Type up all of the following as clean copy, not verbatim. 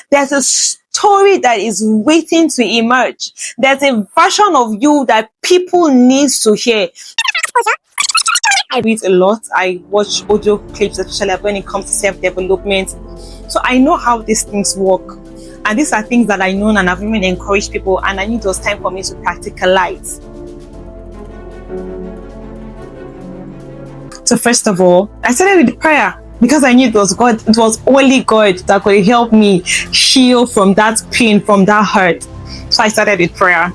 There's a story that is waiting to emerge. There's a version of you that people need to hear. I read a lot. I watch audio clips, especially when it comes to self-development. So I know how these things work. And these are things that I know and I've even encouraged people, and I knew it was time for me to practicalize. So first of all, I started with prayer because I knew it was God. It was only God that could help me heal from that pain, from that hurt. So I started with prayer.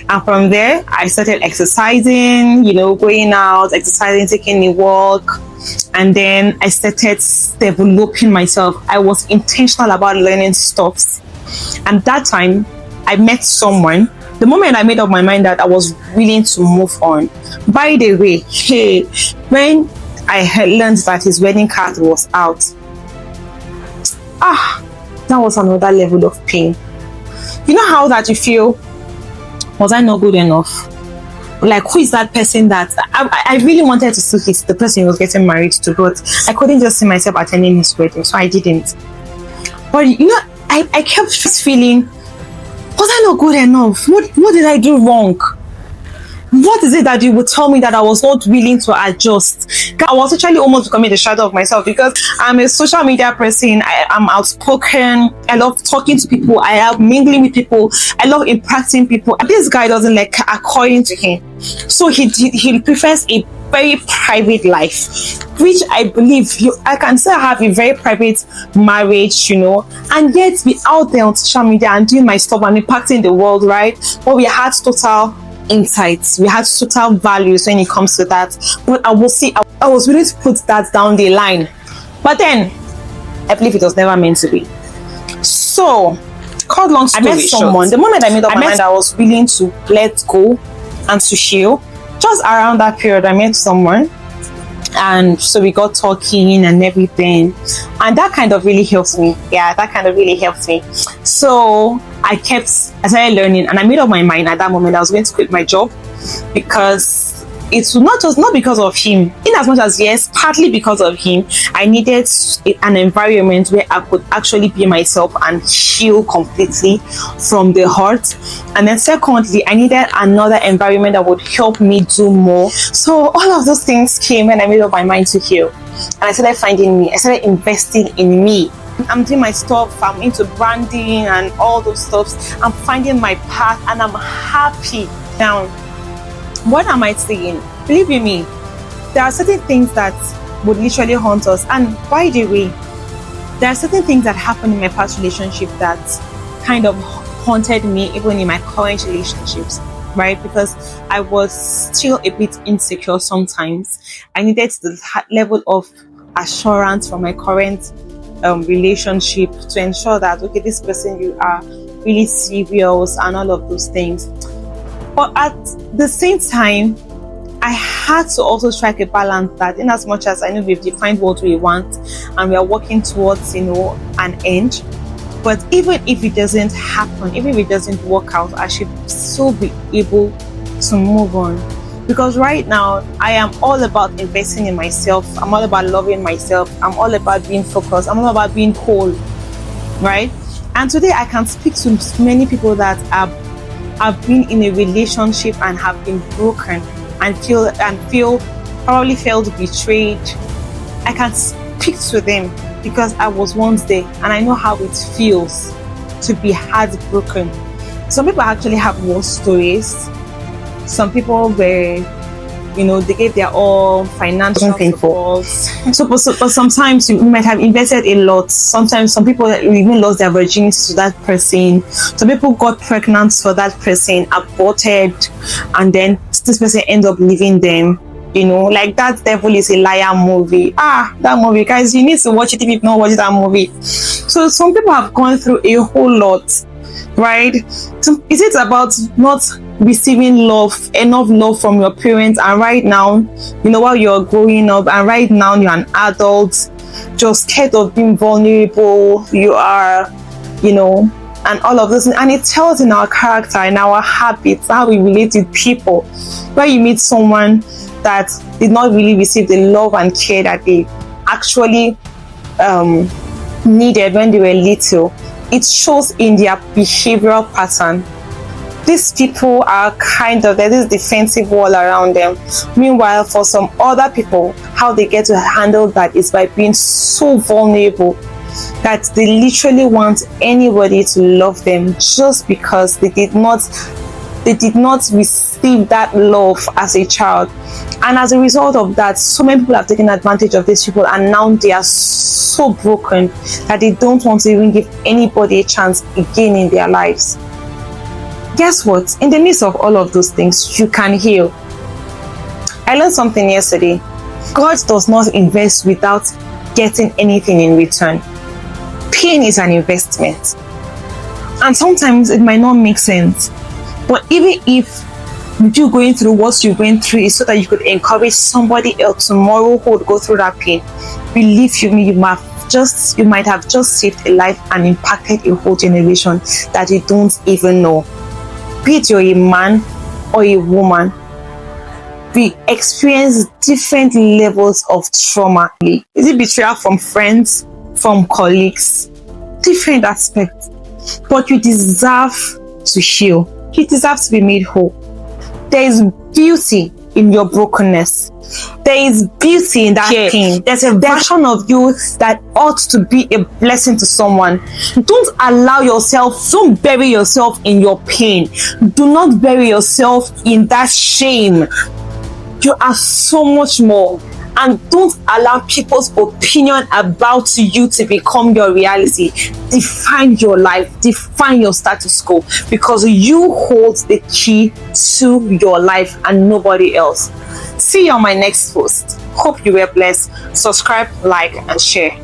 And from there, I started exercising, going out, exercising, taking a walk. And then I started developing myself. I was intentional about learning stuff. And that time, I met someone. The moment I made up my mind that I was willing to move on. By the way, when I had learned that his wedding card was out, that was another level of pain. You know how that you feel? Was I not good enough? Like, who is that person that I really wanted to see the person he was getting married to, but I couldn't just see myself attending his wedding, so I didn't. But I kept just feeling, was I not good enough? What did I do wrong? What is it that you would tell me that I was not willing to adjust? I was actually almost becoming the shadow of myself because I'm a social media person. I'm outspoken. I love talking to people. I love mingling with people. I love impacting people. This guy doesn't like according to him. So he prefers a very private life, which I believe I can still have a very private marriage, and yet be out there on social media and doing my stuff and impacting the world, right? But we had total insights, we had total values when it comes to that. But I was willing to put that down the line, but then I believe it was never meant to be. So, cut long story short, I met someone. The moment I made up my mind, I was willing to let go and to heal. Just around that period, I met someone, and so we got talking and everything, and that kind of really helped me. So I started learning, and I made up my mind at that moment I was going to quit my job, because it's not because of him, in as much as yes, partly because of him. I needed an environment where I could actually be myself and heal completely from the hurt. And then secondly, I needed another environment that would help me do more. So all of those things came when I made up my mind to heal. And I started finding me. I started investing in me. I'm doing my stuff. I'm into branding and all those stuff. I'm finding my path and I'm happy. Now, what am I saying? Believe in me, there are certain things that would literally haunt us. And by the way, there are certain things that happened in my past relationship that kind of haunted me even in my current relationships, right? Because I was still a bit insecure sometimes. I needed the level of assurance from my current relationship to ensure that, okay, this person, you are really serious and all of those things. But at the same time, I had to also strike a balance that, in as much as I know we've defined what we want and we are working towards, an end, but even if it doesn't happen, even if it doesn't work out, I should still be able to move on. Because right now, I am all about investing in myself. I'm all about loving myself. I'm all about being focused. I'm all about being whole, right? And today I can speak to many people that have been in a relationship and have been broken and probably felt betrayed. I can speak to them because I was once there and I know how it feels to be heartbroken. Some people actually have war stories. Some people were, they gave their all financial support. But sometimes you might have invested a lot. Sometimes some people even lost their virginity to that person. Some people got pregnant for that person, aborted, and then this person ended up leaving them. Like that Devil is a Liar movie. That movie, guys, you need to watch it if you've not watched that movie. So some people have gone through a whole lot, right? So is it about not receiving enough love from your parents, and right now, while you're growing up, and right now you're an adult, just scared of being vulnerable, you are, and all of this, and it tells in our character, in our habits, how we relate with people. Where you meet someone that did not really receive the love and care that they actually needed when they were little, it shows in their behavioral pattern. These people are there's this defensive wall around them. Meanwhile, for some other people, how they get to handle that is by being so vulnerable that they literally want anybody to love them just because they did not receive that love as a child. And as a result of that, so many people have taken advantage of these people, and now they are so broken that they don't want to even give anybody a chance again in their lives. Guess what? In the midst of all of those things, you can heal. I learned something yesterday. God does not invest without getting anything in return. Pain is an investment. And sometimes it might not make sense. But even if you going through what you're going through is so that you could encourage somebody else tomorrow who would go through that pain, believe me, you might have just saved a life and impacted a whole generation that you don't even know. Be it you're a man or a woman, we experience different levels of trauma. Is it betrayal from friends, from colleagues? Different aspects. But you deserve to heal. You deserve to be made whole. There is beauty in your brokenness. There is beauty in that pain. There's a version of you that ought to be a blessing to someone. Don't bury yourself in your pain. Do not bury yourself in that shame. You are so much more. And don't allow people's opinion about you to become your reality. Define your life, define your status quo, because you hold the key to your life and nobody else. See you on my next post. Hope you were blessed. Subscribe, like, and share.